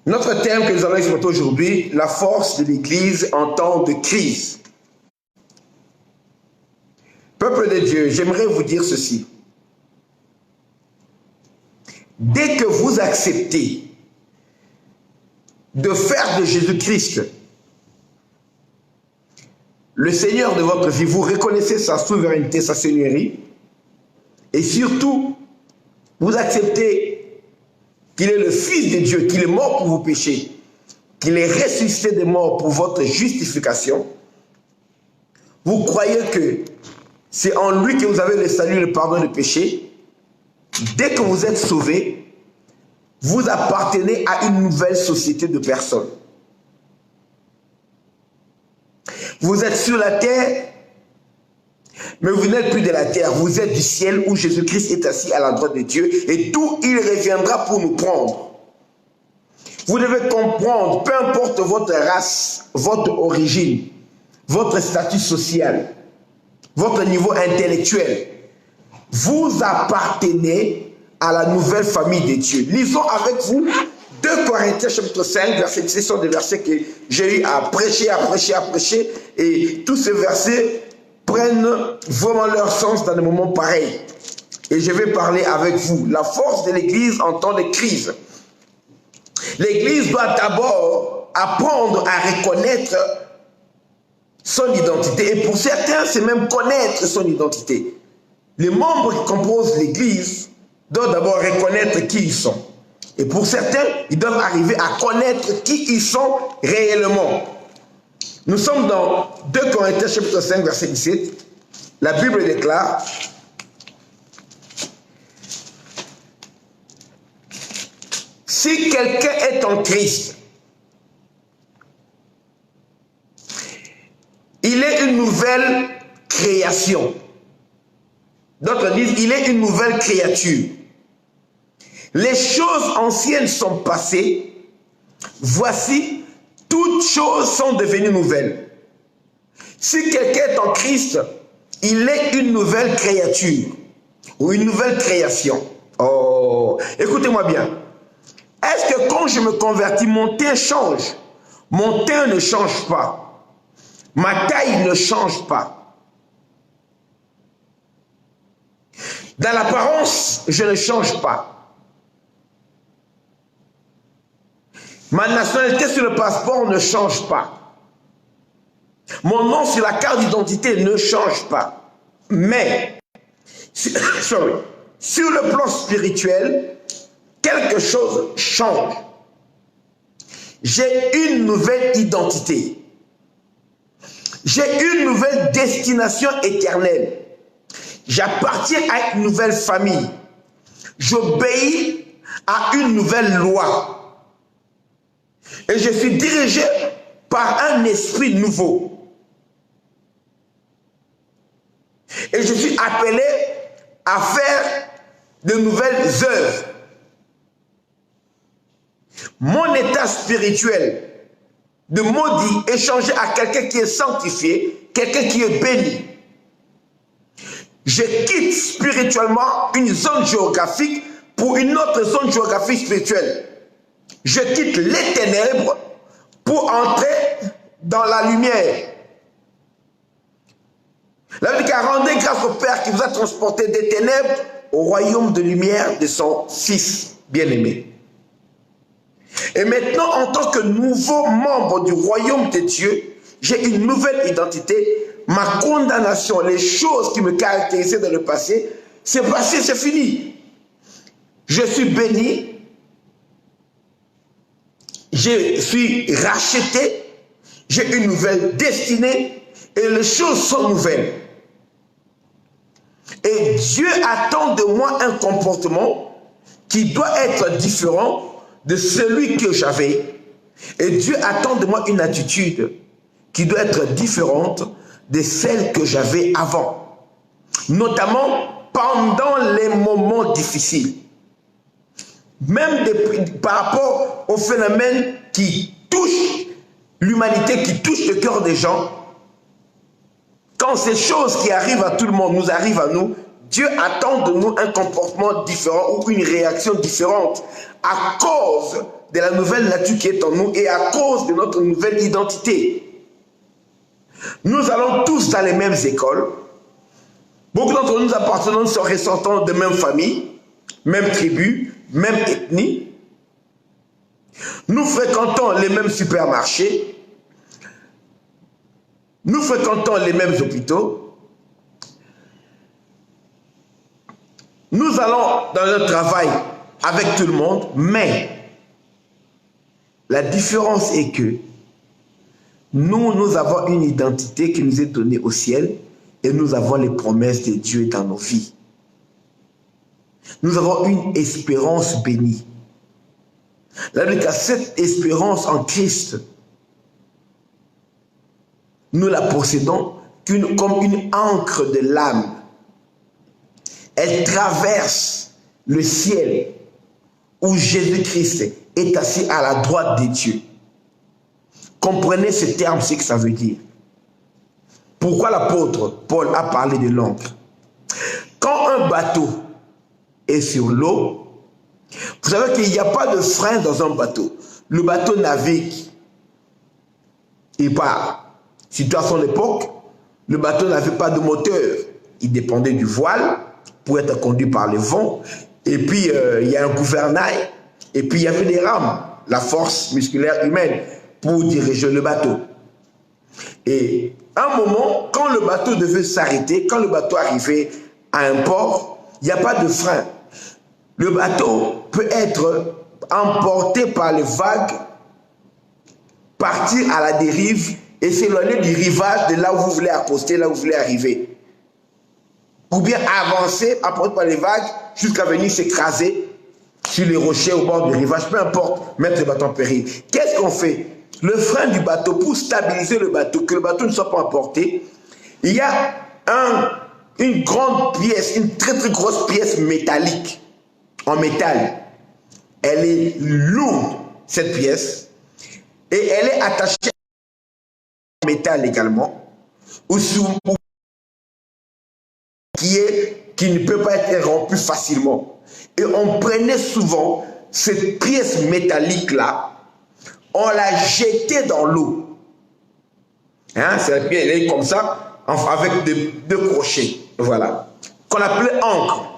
Notre thème que nous allons exploiter aujourd'hui, la force de l'Église en temps de crise. Peuple de Dieu, j'aimerais vous dire ceci. Dès que vous acceptez de faire de Jésus-Christ le Seigneur de votre vie, vous reconnaissez sa souveraineté, sa seigneurie, et surtout, vous acceptez qu'il est le Fils de Dieu, qu'il est mort pour vos péchés, qu'il est ressuscité des morts pour votre justification. Vous croyez que c'est en lui que vous avez le salut et le pardon des péchés. Dès que vous êtes sauvés, vous appartenez à une nouvelle société de personnes. Vous êtes sur la terre, mais vous n'êtes plus de la terre. Vous êtes du ciel où Jésus-Christ est assis à la droite de Dieu et d'où il reviendra pour nous prendre. Vous devez comprendre, peu importe votre race, votre origine, votre statut social, votre niveau intellectuel, vous appartenez à la nouvelle famille de Dieu. Lisons avec vous 2 Corinthiens chapitre 5, verset 10, ce sont des versets que j'ai eu à prêcher, et tous ces versets prennent vraiment leur sens dans des moments pareils. Et je vais parler avec vous. La force de l'Église en temps de crise. L'Église doit d'abord apprendre à reconnaître son identité. Et pour certains, c'est même connaître son identité. Les membres qui composent l'Église doivent d'abord reconnaître qui ils sont. Et pour certains, ils doivent arriver à connaître qui ils sont réellement. Nous sommes dans 2 Corinthiens chapitre 5, verset 17. La Bible déclare: si quelqu'un est en Christ, il est une nouvelle création. D'autres disent, il est une nouvelle créature. Les choses anciennes sont passées. Voici, toutes choses sont devenues nouvelles. Si quelqu'un est en Christ, il est une nouvelle créature ou une nouvelle création. Oh, écoutez-moi bien. Est-ce que quand je me convertis, mon teint change? Mon teint ne change pas. Ma taille ne change pas. Dans l'apparence, je ne change pas. Ma nationalité sur le passeport ne change pas. Mon nom sur la carte d'identité ne change pas. Mais, sur le plan spirituel, quelque chose change. J'ai une nouvelle identité. J'ai une nouvelle destination éternelle. J'appartiens à une nouvelle famille. J'obéis à une nouvelle loi. Et je suis dirigé par un esprit nouveau. Et je suis appelé à faire de nouvelles œuvres. Mon état spirituel de maudit est changé à quelqu'un qui est sanctifié, quelqu'un qui est béni. Je quitte spirituellement une zone géographique pour une autre zone géographique spirituelle. Je quitte les ténèbres pour entrer dans la lumière. La Bible dit: rendez grâce au Père qui vous a transporté des ténèbres au royaume de lumière de son Fils bien-aimé. Et maintenant, en tant que nouveau membre du royaume de Dieu, j'ai une nouvelle identité. Ma condamnation, les choses qui me caractérisaient dans le passé, c'est passé, c'est fini. Je suis béni. Je suis racheté. J'ai une nouvelle destinée. Et les choses sont nouvelles. Et Dieu attend de moi un comportement qui doit être différent de celui que j'avais. Et Dieu attend de moi une attitude qui doit être différente de celle que j'avais avant. Notamment pendant les moments difficiles. Même par rapport au phénomène qui touche l'humanité, qui touche le cœur des gens. Quand ces choses qui arrivent à tout le monde nous arrivent à nous, Dieu attend de nous un comportement différent ou une réaction différente à cause de la nouvelle nature qui est en nous et à cause de notre nouvelle identité. Nous allons tous dans les mêmes écoles. Beaucoup d'entre nous appartenons, sont ressortants de même famille, même tribu, même ethnie. Nous fréquentons les mêmes supermarchés. Nous fréquentons les mêmes hôpitaux. Nous allons dans le travail avec tout le monde, mais la différence est que nous avons une identité qui nous est donnée au ciel et nous avons les promesses de Dieu dans nos vies. Nous avons une espérance bénie. Cette espérance en Christ, nous la possédons comme une encre de l'âme. Elle traverse le ciel où Jésus-Christ est assis à la droite de Dieu. Comprenez ce terme, ce que ça veut dire. Pourquoi l'apôtre Paul a parlé de l'encre? Quand un bateau est sur l'eau, vous savez qu'il n'y a pas de frein dans un bateau. Le bateau navigue. Il part. Surtout à son époque, le bateau n'avait pas de moteur. Il dépendait du voile pour être conduit par le vent. Et puis, il y a un gouvernail. Et puis, il y avait des rames, la force musculaire humaine, pour diriger le bateau. Et à un moment, quand le bateau devait s'arrêter, quand le bateau arrivait à un port, il n'y a pas de frein. Le bateau peut être emporté par les vagues, partir à la dérive et s'éloigner du rivage de là où vous voulez accoster, là où vous voulez arriver. Ou bien avancer, emporté par les vagues, jusqu'à venir s'écraser sur les rochers au bord du rivage, peu importe, mettre le bateau en péril. Qu'est-ce qu'on fait? Le frein du bateau, pour stabiliser le bateau, que le bateau ne soit pas emporté, il y a une grande pièce, une très très grosse pièce métallique, en métal. Elle est lourde, cette pièce, et elle est attachée en métal également, qui ne peut pas être rompue facilement. Et on prenait souvent cette pièce métallique-là, on la jetait dans l'eau. Hein, cette pièce, elle est comme ça, avec deux crochets, voilà, qu'on appelait encre.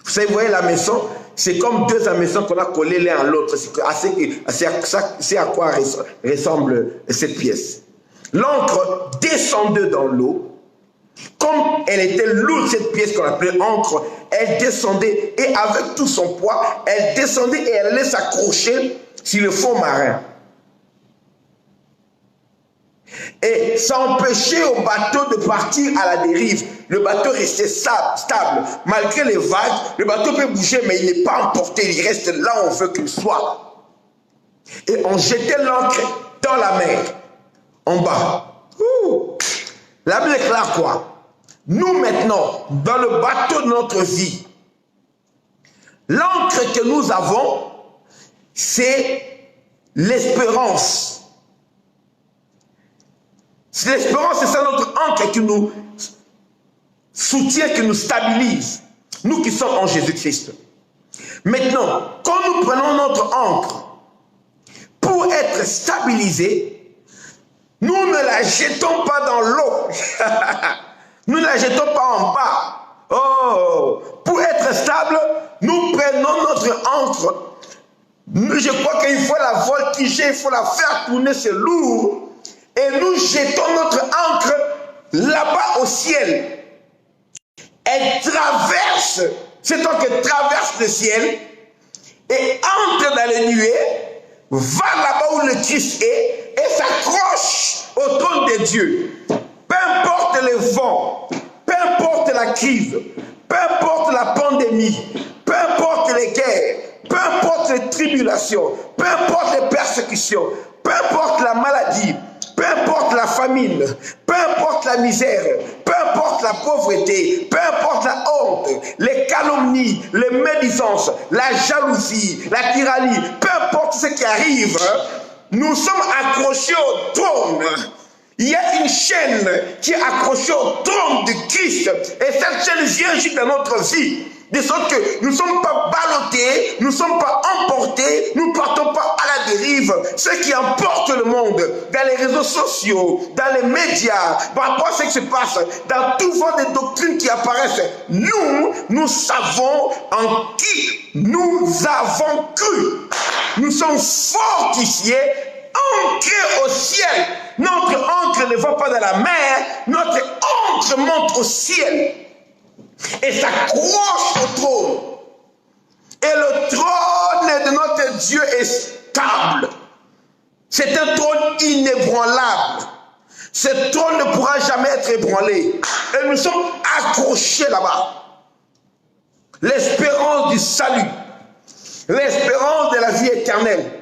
Vous savez, vous voyez la maison, c'est comme deux maisons qu'on a collées l'un à l'autre. C'est à quoi ressemble cette pièce. L'encre descendait dans l'eau. Comme elle était lourde, cette pièce qu'on appelait encre, elle descendait et avec tout son poids, elle descendait et elle allait s'accrocher sur le fond marin. Et ça empêchait au bateau de partir à la dérive. Le bateau restait stable. Malgré les vagues, le bateau peut bouger, mais il n'est pas emporté. Il reste là où on veut qu'il soit. Et on jetait l'ancre dans la mer, en bas. La Bible est claire quoi? Nous maintenant, dans le bateau de notre vie, l'ancre que nous avons, c'est l'espérance. L'espérance, c'est ça notre ancre qui nous soutient, qui nous stabilise. Nous qui sommes en Jésus-Christ. Maintenant, quand nous prenons notre ancre pour être stabilisés, nous ne la jetons pas dans l'eau. Nous ne la jetons pas en bas. Oh, pour être stable, nous prenons notre ancre. Je crois qu'il faut la voltiger, il faut la faire tourner, c'est lourd. Et nous jetons notre ancre là-bas au ciel. Elle traverse, cette ancre traverse le ciel et entre dans les nuées, va là-bas où le Christ est et s'accroche au trône de Dieu. Peu importe les vents, peu importe la crise, peu importe la pandémie, peu importe les guerres, peu importe les tribulations, peu importe les persécutions, peu importe la maladie, peu importe la famine, peu importe la misère, peu importe la pauvreté, peu importe la honte, les calomnies, les médisances, la jalousie, la tyrannie, peu importe ce qui arrive, nous sommes accrochés au trône. Il y a une chaîne qui est accrochée au trône de Christ. Et cette chaîne vient jusqu'à notre vie. de sorte que nous ne sommes pas ballottés, nous ne sommes pas emportés, nous ne partons pas à la dérive. Ce qui emporte le monde, dans les réseaux sociaux, dans les médias, par rapport à ce qui se passe, dans tout vent des doctrines qui apparaissent, nous savons en qui nous avons cru. Nous sommes fortifiés, ancrés au ciel. Notre ancre ne va pas dans la mer, notre ancre monte au ciel et s'accroche au trône. Et le trône de notre Dieu est stable. C'est un trône inébranlable. Ce trône ne pourra jamais être ébranlé. Et nous sommes accrochés là-bas. L'espérance du salut, l'espérance de la vie éternelle,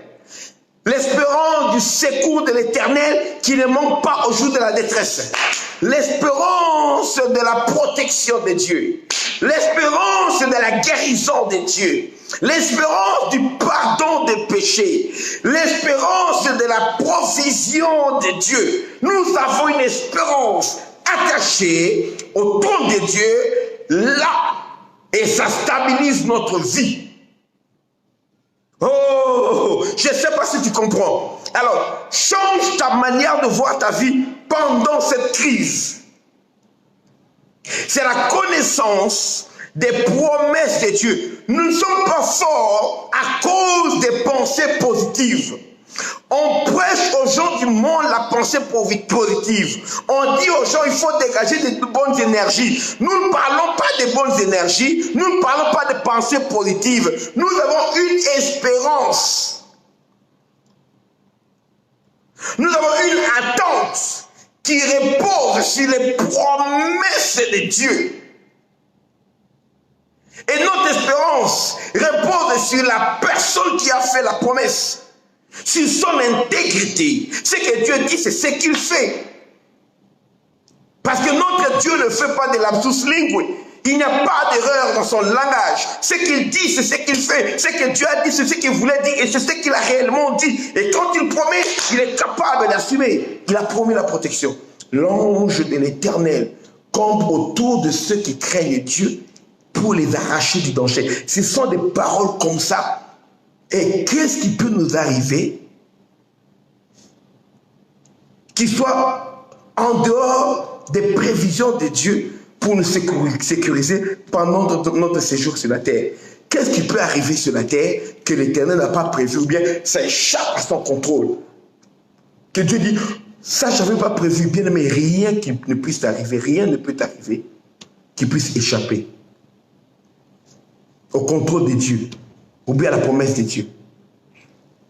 l'espérance du secours de l'Éternel qui ne manque pas au jour de la détresse, l'espérance de la protection de Dieu, l'espérance de la guérison de Dieu, l'espérance du pardon des péchés, l'espérance de la provision de Dieu. Nous avons une espérance attachée au trône de Dieu là, et ça stabilise notre vie. Oh, je ne sais pas si tu comprends. Alors, change ta manière de voir ta vie pendant cette crise. C'est la connaissance des promesses de Dieu. Nous ne sommes pas forts à cause des pensées positives. On prêche aux gens du monde la pensée positive. On dit aux gens il faut dégager de bonnes énergies. Nous ne parlons pas de bonnes énergies. Nous ne parlons pas de pensées positives. Nous avons une espérance. Nous avons une attente qui repose sur les promesses de Dieu. Et notre espérance repose sur la personne qui a fait la promesse. Sur son intégrité. Ce que Dieu dit, c'est ce qu'il fait. Parce que notre Dieu ne fait pas de lapsus linguae. Il n'y a pas d'erreur dans son langage. Ce qu'il dit, c'est ce qu'il fait. Ce que Dieu a dit, c'est ce qu'il voulait dire. Et c'est ce qu'il a réellement dit. Et quand il promet, il est capable d'assumer. Il a promis la protection. L'ange de l'Éternel campe autour de ceux qui craignent Dieu pour les arracher du danger. Ce sont des paroles comme ça. Et qu'est-ce qui peut nous arriver qui soit en dehors des prévisions de Dieu pour nous sécuriser pendant notre séjour sur la terre? Qu'est-ce qui peut arriver sur la terre que l'Éternel n'a pas prévu ou bien ça échappe à son contrôle? Que Dieu dit, ça je n'avais pas prévu, bien mais rien qui ne puisse t'arriver, rien ne peut t'arriver qui puisse échapper au contrôle de Dieu. Ou bien la promesse de Dieu.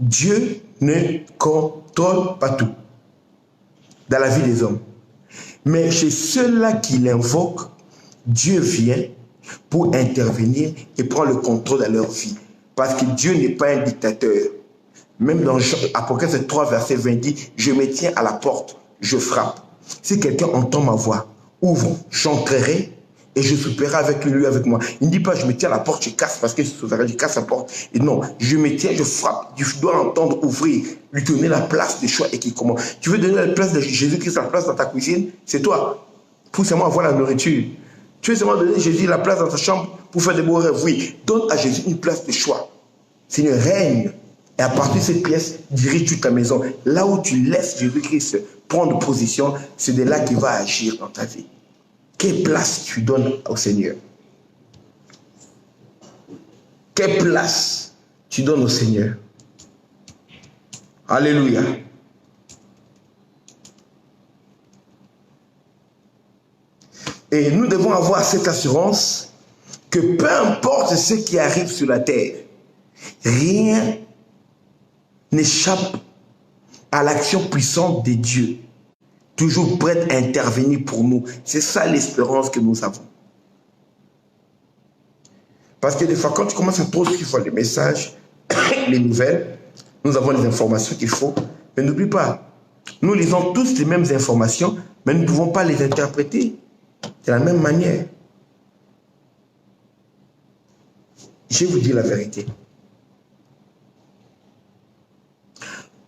Dieu ne contrôle pas tout dans la vie des hommes. Mais chez ceux-là qui l'invoquent, Dieu vient pour intervenir et prendre le contrôle de leur vie. Parce que Dieu n'est pas un dictateur. Même dans Apocalypse 3, verset 20 dit, je me tiens à la porte, je frappe. Si quelqu'un entend ma voix, ouvre, j'entrerai et je souperai avec lui, avec moi. Il ne dit pas, je me tiens à la porte, je casse parce que je casse la porte. Et non, je me tiens, je frappe. Je dois l'entendre ouvrir, lui donner la place de choix et qui commence. Tu veux donner la place de Jésus-Christ, la place dans ta cuisine? C'est toi. Pour seulement avoir la nourriture. Tu veux seulement donner Jésus la place dans ta chambre pour faire des beaux rêves? Oui. Donne à Jésus une place de choix. Seigneur, règne. Et à partir de cette pièce, dirige toute ta maison. Là où tu laisses Jésus-Christ prendre position, c'est de là qu'il va agir dans ta vie. Quelle place tu donnes au Seigneur? Quelle place tu donnes au Seigneur? Alléluia. Et nous devons avoir cette assurance que peu importe ce qui arrive sur la terre, rien n'échappe à l'action puissante de Dieu. Toujours prête à intervenir pour nous. C'est ça l'espérance que nous avons. Parce que des fois, quand tu commences à trop suivre les messages, les nouvelles, nous avons les informations qu'il faut. Mais n'oublie pas, nous lisons tous les mêmes informations, mais nous ne pouvons pas les interpréter de la même manière. Je vais vous dire la vérité.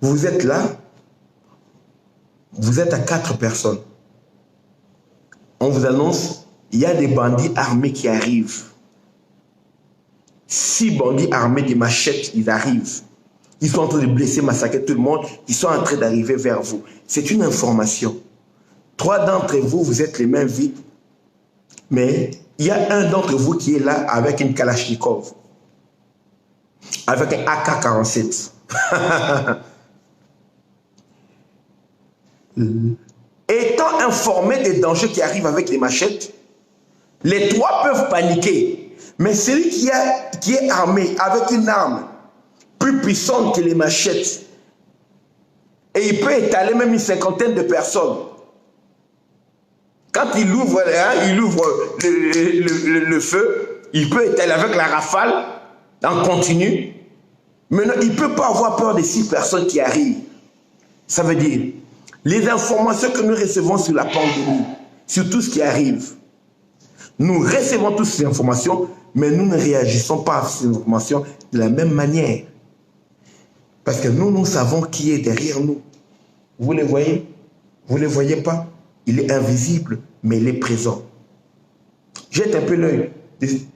Vous êtes là, vous êtes à 4 personnes. On vous annonce, il y a des bandits armés qui arrivent. 6 bandits armés de machettes, ils arrivent. Ils sont en train de blesser, massacrer tout le monde. Ils sont en train d'arriver vers vous. C'est une information. 3 d'entre vous, vous êtes les mains vides. Mais il y a un d'entre vous qui est là avec une Kalachnikov. Avec un AK-47. Étant informé des dangers qui arrivent avec les machettes, les 3 peuvent paniquer. Mais celui qui est armé avec une arme plus puissante que les machettes, et il peut étaler même une 50aine de personnes. Quand il ouvre, le feu, il peut étaler avec la rafale en continu. Maintenant, il ne peut pas avoir peur des 6 personnes qui arrivent. Ça veut dire, les informations que nous recevons sur la pandémie, sur tout ce qui arrive, nous recevons toutes ces informations, mais nous ne réagissons pas à ces informations de la même manière. Parce que nous savons qui est derrière nous. Vous les voyez? Vous ne les voyez pas? Il est invisible, mais il est présent. Jette un peu l'œil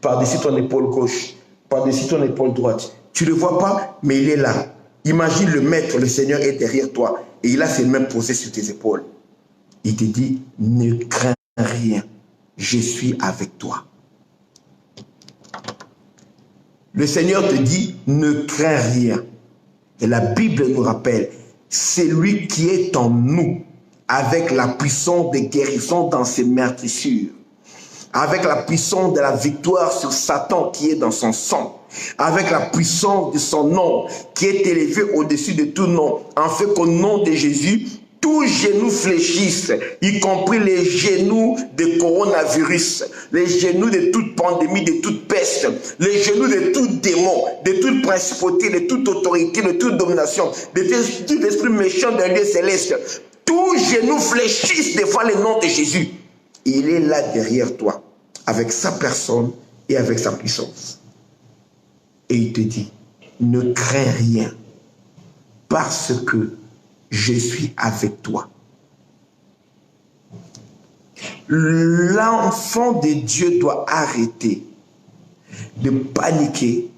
par-dessus ton épaule gauche, par-dessus ton épaule droite. Tu ne le vois pas, mais il est là. Imagine le Maître, le Seigneur est derrière toi et il a ses mains posées sur tes épaules. Il te dit, ne crains rien, je suis avec toi. Le Seigneur te dit, ne crains rien. Et la Bible nous rappelle, c'est lui qui est en nous, avec la puissance de guérison dans ses meurtrissures, avec la puissance de la victoire sur Satan qui est dans son sang, avec la puissance de son nom qui est élevé au-dessus de tout nom, en fait qu'au nom de Jésus, tous genoux fléchissent, y compris les genoux de coronavirus, les genoux de toute pandémie, de toute peste, les genoux de tout démon, de toute principauté, de toute autorité, de toute domination, de tout esprit méchant d'un lieu céleste. Tous genoux fléchissent devant le nom de Jésus. Il est là derrière toi, avec sa personne et avec sa puissance. Et il te dit, ne crains rien, parce que je suis avec toi. L'enfant de Dieu doit arrêter de paniquer,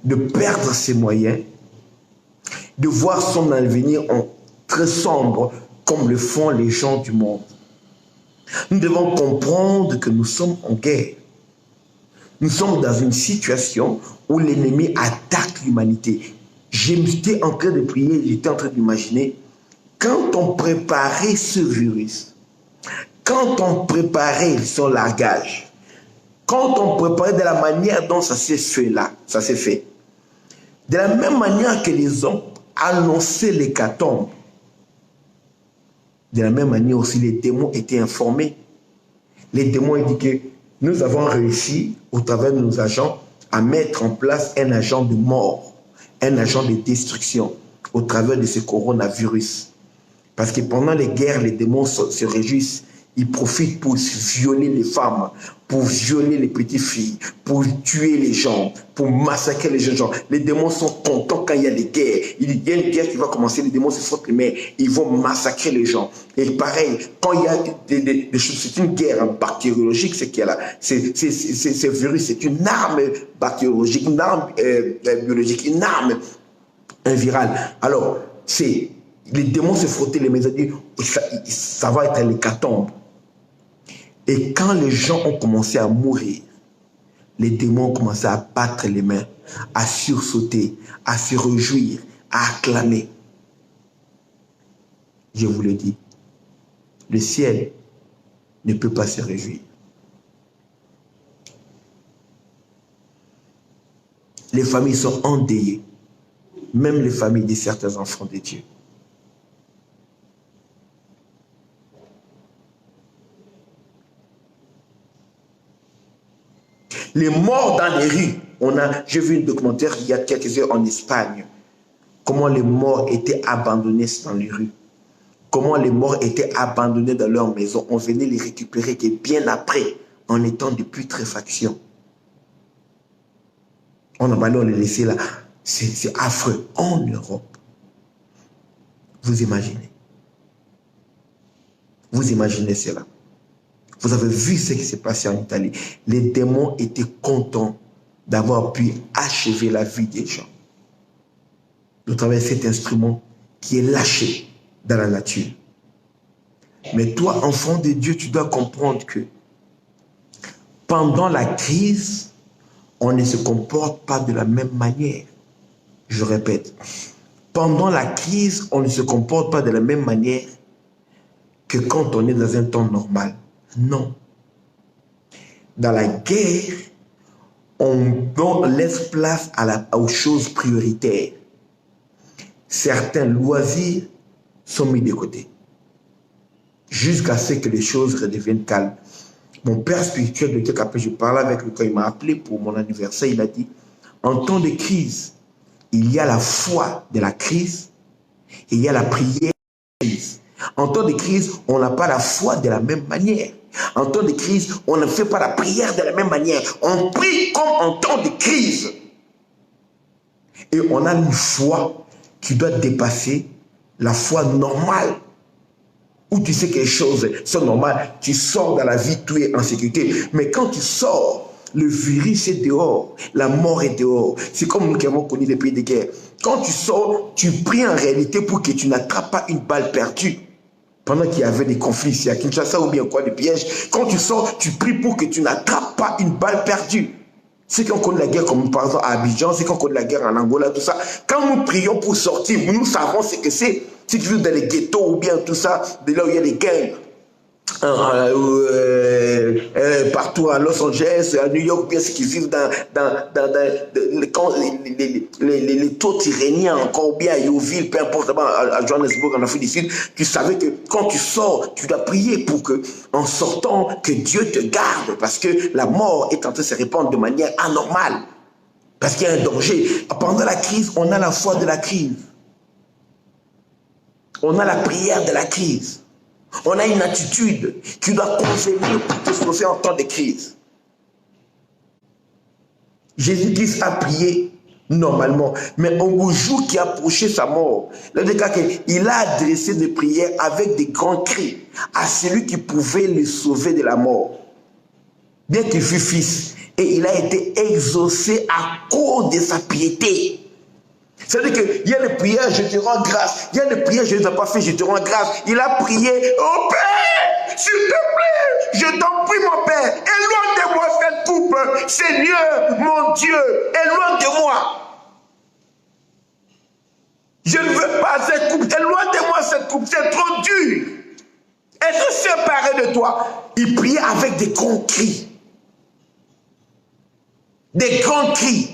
de perdre ses moyens, de voir son avenir en très sombre comme le font les gens du monde. Nous devons comprendre que nous sommes en guerre. Nous sommes dans une situation où l'ennemi attaque l'humanité. J'étais en train de prier, j'étais en train d'imaginer, quand on préparait ce virus, quand on préparait son largage, quand on préparait de la manière dont ça s'est fait là, ça s'est fait, de la même manière que les hommes annonçaient l'hécatombe, de la même manière aussi les démons étaient informés. Les démons ont dit que nous avons réussi, au travers de nos agents, à mettre en place un agent de mort, un agent de destruction au travers de ce coronavirus. Parce que pendant les guerres, les démons se réjouissent. Ils profitent pour violer les femmes, pour violer les petites filles, pour tuer les gens, pour massacrer les jeunes gens. Les démons sont contents quand il y a des guerres. Il y a une guerre qui va commencer, les démons se frottent les mains, ils vont massacrer les gens. Et pareil, quand il y a des choses, c'est une guerre bactériologique, c'est qu'il y a là. Ce virus, c'est une arme bactériologique, une arme biologique, une arme virale. Alors, les démons se frottaient les mains, ils disent, ça va être l'hécatombe. Et quand les gens ont commencé à mourir, les démons ont commencé à battre les mains, à sursauter, à se réjouir, à acclamer. Je vous le dis, le ciel ne peut pas se réjouir. Les familles sont endeuillées, même les familles de certains enfants de Dieu. Les morts dans les rues, j'ai vu un documentaire il y a quelques heures en Espagne, comment les morts étaient abandonnés dans les rues, comment les morts étaient abandonnés dans leur maison, on venait les récupérer que bien après, en étant de putréfaction. On les laissait là, c'est affreux, en Europe. Vous imaginez cela? Vous avez vu ce qui s'est passé en Italie. Les démons étaient contents d'avoir pu achever la vie des gens. De travers cet instrument qui est lâché dans la nature. Mais toi, enfant de Dieu, tu dois comprendre que pendant la crise, on ne se comporte pas de la même manière. Je répète, pendant la crise, on ne se comporte pas de la même manière que quand on est dans un temps normal. Non. Dans la guerre, on laisse place aux choses prioritaires. Certains loisirs sont mis de côté jusqu'à ce que les choses redeviennent calmes. Mon père spirituel, de Dieu, qu'après je parlais avec lui quand il m'a appelé pour mon anniversaire, il a dit, en temps de crise, il y a la foi de la crise et il y a la prière de la crise. En temps de crise, on n'a pas la foi de la même manière. En temps de crise, on ne fait pas la prière de la même manière. On prie comme en temps de crise. Et on a une foi qui doit dépasser la foi normale. Où tu sais que les choses sont normales, tu sors dans la vie, tu es en sécurité. Mais quand tu sors, le virus est dehors, la mort est dehors. C'est comme nous qui avons connu les pays de guerre. Quand tu sors, tu pries en réalité pour que tu n'attrapes pas une balle perdue. Pendant qu'il y avait des conflits ici à Kinshasa ou bien quoi, des pièges. Quand tu sors, tu pries pour que tu n'attrapes pas une balle perdue. Ceux qui ont connu la guerre, comme par exemple à Abidjan, ceux qui ont connu la guerre en Angola, tout ça. Quand nous prions pour sortir, nous savons ce que c'est. Si tu vis dans les ghettos ou bien tout ça, de là où il y a les gangs, partout à Los Angeles, à New York, bien ceux qui vivent dans les taux tyranniens, encore bien à Yoville, peu importe, à Johannesburg, en Afrique du Sud, tu savais que quand tu sors, tu dois prier pour que, en sortant, que Dieu te garde, parce que la mort est en train de se répandre de manière anormale, parce qu'il y a un danger. Pendant la crise, on a la foi de la crise. On a la prière de la crise. On a une attitude qui doit convenir pour tout ce qu'on fait en temps de crise. Jésus-Christ a prié normalement, mais au jour qui approchait sa mort, il a adressé des prières avec des grands cris à celui qui pouvait le sauver de la mort. Bien qu'il fût fils, et il a été exaucé à cause de sa piété. C'est-à-dire qu'il y a des prières, je te rends grâce. Il y a des prières, je ne les ai pas fait, je te rends grâce. Il a prié, oh Père, s'il te plaît, je t'en prie mon Père, éloigne de moi cette coupe. Seigneur, mon Dieu, éloigne de moi. Je ne veux pas cette coupe, éloigne de moi cette coupe, c'est trop dur. Être séparé de toi. Il priait avec des grands cris. Des grands cris.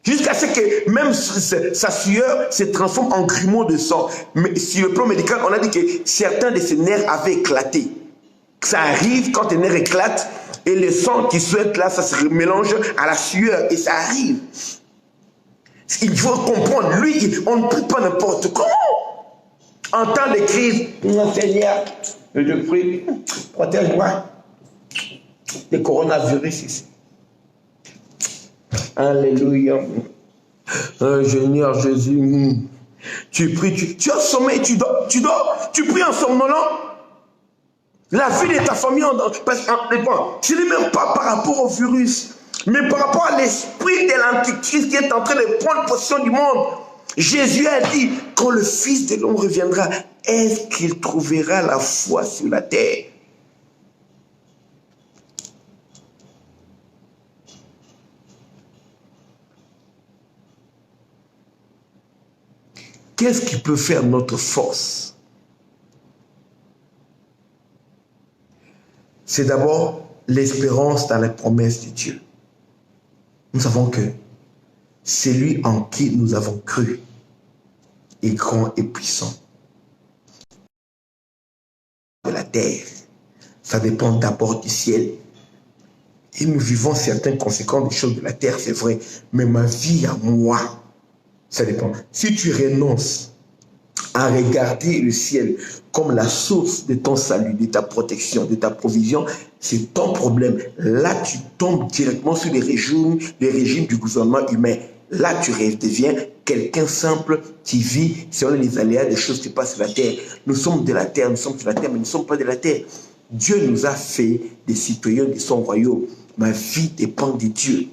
Jusqu'à ce que même sa sueur se transforme en grumeaux de sang. Mais sur le plan médical, on a dit que certains de ses nerfs avaient éclaté. Ça arrive quand les nerfs éclatent et le sang qui souhaite là, ça se mélange à la sueur et ça arrive. Il faut comprendre, lui, on ne prie pas n'importe comment. En temps de crise, Seigneur, je te prie, protège-moi des coronavirus ici. Alléluia. Seigneur Jésus, tu pries, tu as sommeil, tu dors, tu pries en somnolant. La vie de ta famille, ce n'est même pas par rapport au virus, mais par rapport à l'esprit de l'antichrist qui est en train de prendre possession du monde. Jésus a dit, quand le Fils de l'homme reviendra, est-ce qu'il trouvera la foi sur la terre? Qu'est-ce qui peut faire notre force? C'est d'abord l'espérance dans les promesses de Dieu. Nous savons que celui en qui nous avons cru est grand et puissant. De la terre, ça dépend d'abord du ciel. Et nous vivons certaines conséquences des choses de la terre, c'est vrai. Mais ma vie à moi, ça dépend. Si tu renonces à regarder le ciel comme la source de ton salut, de ta protection, de ta provision, c'est ton problème. Là, tu tombes directement sur les régimes du gouvernement humain. Là, tu deviens quelqu'un simple qui vit selon les aléas des choses qui passent sur la terre. Nous sommes de la terre, nous sommes sur la terre, mais nous ne sommes pas de la terre. Dieu nous a fait des citoyens de son royaume. Ma vie dépend de Dieu.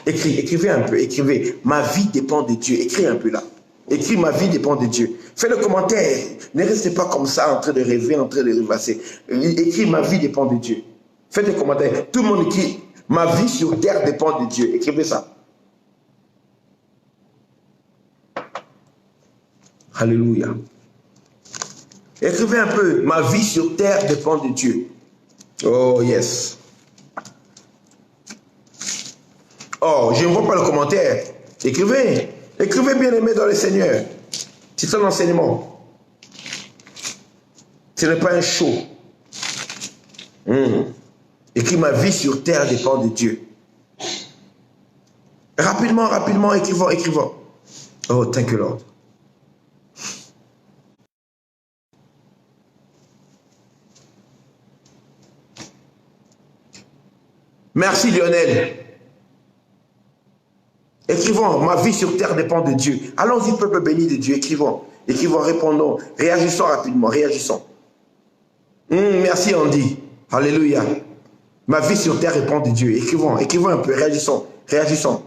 Écrivez un peu, écrivez. Ma vie dépend de Dieu. Écris un peu là. Écris, ma vie dépend de Dieu. Fais le commentaire. Ne restez pas comme ça en train de rêver, en train de rêvasser. Écris, ma vie dépend de Dieu. Faites des commentaires. Tout le monde écrit, ma vie sur terre dépend de Dieu. Écrivez ça. Alléluia. Écrivez un peu, ma vie sur terre dépend de Dieu. Oh yes. Oh, je ne vois pas le commentaire. Écrivez. Écrivez, bien aimé dans le Seigneur. C'est un enseignement. Ce n'est pas un show. Écris, ma vie sur terre dépend de Dieu. Rapidement, rapidement, écrivons, écrivons. Oh, thank you, Lord. Merci, Lionel. Écrivons, ma vie sur terre dépend de Dieu. Allons-y, peuple béni de Dieu. Écrivons, écrivons, répondons. Réagissons rapidement, réagissons. Merci, Andy. Alléluia. Ma vie sur terre dépend de Dieu. Écrivons, écrivons un peu, réagissons, réagissons.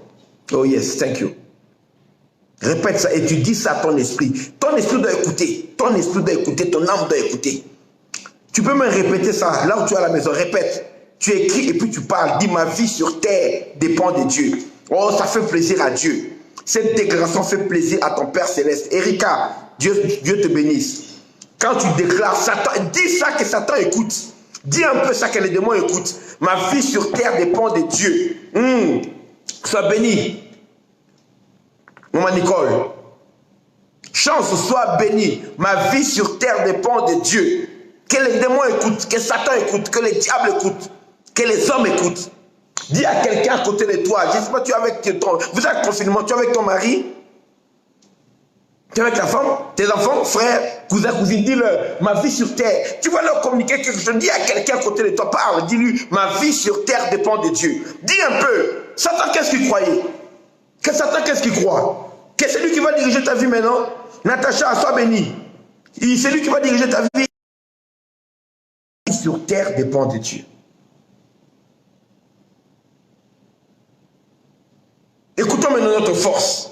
Oh yes, thank you. Répète ça et tu dis ça à ton esprit. Ton esprit doit écouter. Ton esprit doit écouter, ton âme doit écouter. Tu peux même répéter ça là où tu es à la maison. Répète. Tu écris et puis tu parles. Dis, ma vie sur terre dépend de Dieu. Oh, ça fait plaisir à Dieu. Cette déclaration fait plaisir à ton Père Céleste. Erika, Dieu te bénisse. Quand tu déclares, Satan, dis ça que Satan écoute. Dis un peu ça que les démons écoutent. Ma vie sur terre dépend de Dieu. Sois béni. Maman Nicole. Chance, sois béni. Ma vie sur terre dépend de Dieu. Que les démons écoutent, que Satan écoute, que les diables écoutent, que les hommes écoutent. Dis à quelqu'un à côté de toi, je ne sais pas, tu es avec ton... Vous êtes confinement, tu es avec ton mari? Tu es avec ta femme, tes enfants, frères, cousins, cousines, dis-leur, ma vie sur terre. Tu vas leur communiquer quelque chose. Dis à quelqu'un à côté de toi, parle, dis-lui, ma vie sur terre dépend de Dieu. Dis un peu, Satan, qu'est-ce qu'il croyait? Que Satan, qu'est-ce qu'il croit? Que c'est lui qui va diriger ta vie maintenant? Natacha, sois bénie. C'est lui qui va diriger ta vie. La vie sur terre dépend de Dieu. Écoutons maintenant notre force.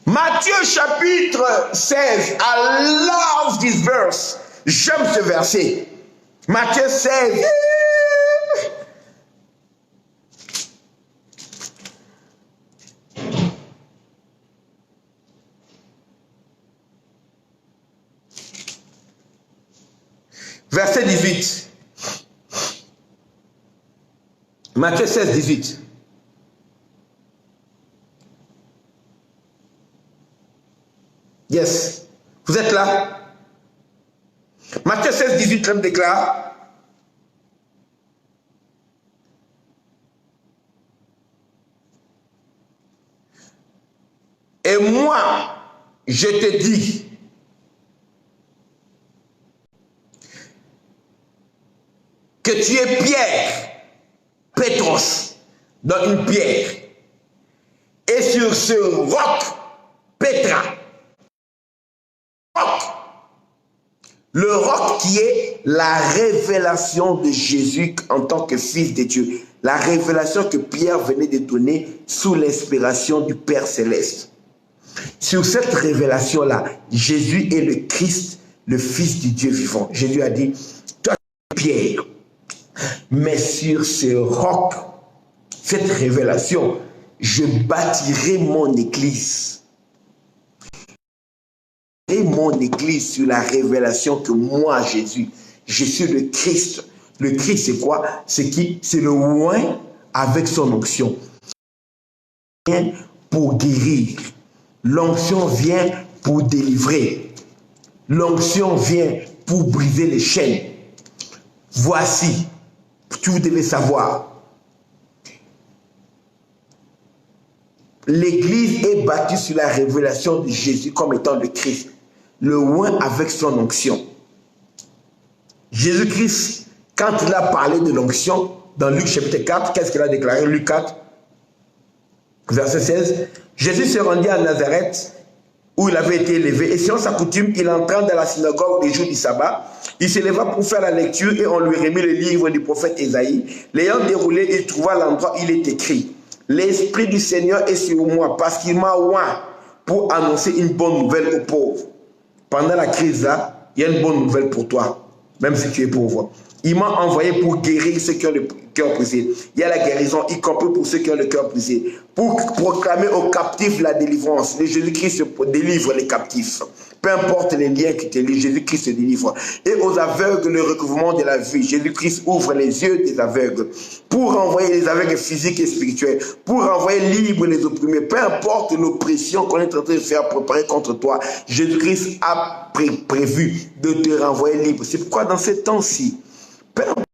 Matthieu chapitre 16. I love this verse. J'aime ce verset. Matthieu 16. Verset 18. Matthieu 16, 18. Yes. Vous êtes là? Matthieu 16, 18, l'homme déclare. Et moi, je te dis, que tu es Pierre, Pétros, dans une pierre. Et sur ce roc, Pétra, le roc qui est la révélation de Jésus en tant que fils de Dieu. La révélation que Pierre venait de donner sous l'inspiration du Père Céleste. Sur cette révélation-là, Jésus est le Christ, le Fils du Dieu vivant. Jésus a dit, toi Pierre, mais sur ce roc, cette révélation, je bâtirai mon église. Et mon église sur la révélation que moi, Jésus, je suis le Christ. Le Christ, c'est quoi? C'est qui? C'est le oint avec son onction. Pour guérir. L'onction vient pour délivrer. L'onction vient pour briser les chaînes. Voici, vous devez savoir. L'église est bâtie sur la révélation de Jésus comme étant le Christ. Le oint avec son onction. Jésus-Christ, quand il a parlé de l'onction, dans Luc chapitre 4, qu'est-ce qu'il a déclaré? Luc 4, verset 16. Jésus se rendit à Nazareth où il avait été élevé. Et selon sa coutume, il entra dans la synagogue des jours du sabbat. Il se leva pour faire la lecture et on lui remit le livre du prophète Ésaïe. L'ayant déroulé, il trouva l'endroit où il est écrit: l'Esprit du Seigneur est sur moi parce qu'il m'a oint pour annoncer une bonne nouvelle aux pauvres. Pendant la crise là, il y a une bonne nouvelle pour toi, même si tu es pauvre. Il m'a envoyé pour guérir ceux qui ont le cœur brisé. Il y a la guérison, y compris pour ceux qui ont le cœur brisé. Pour proclamer aux captifs la délivrance. Jésus-Christ délivre les captifs. Peu importe les liens qui te lient, Jésus-Christ se délivre. Et aux aveugles, le recouvrement de la vue. Jésus-Christ ouvre les yeux des aveugles. Pour renvoyer les aveugles physiques et spirituels. Pour renvoyer libres les opprimés. Peu importe l'oppression qu'on est en train de faire préparer contre toi. Jésus-Christ a prévu de te renvoyer libre. C'est pourquoi dans ces temps-ci, peu importe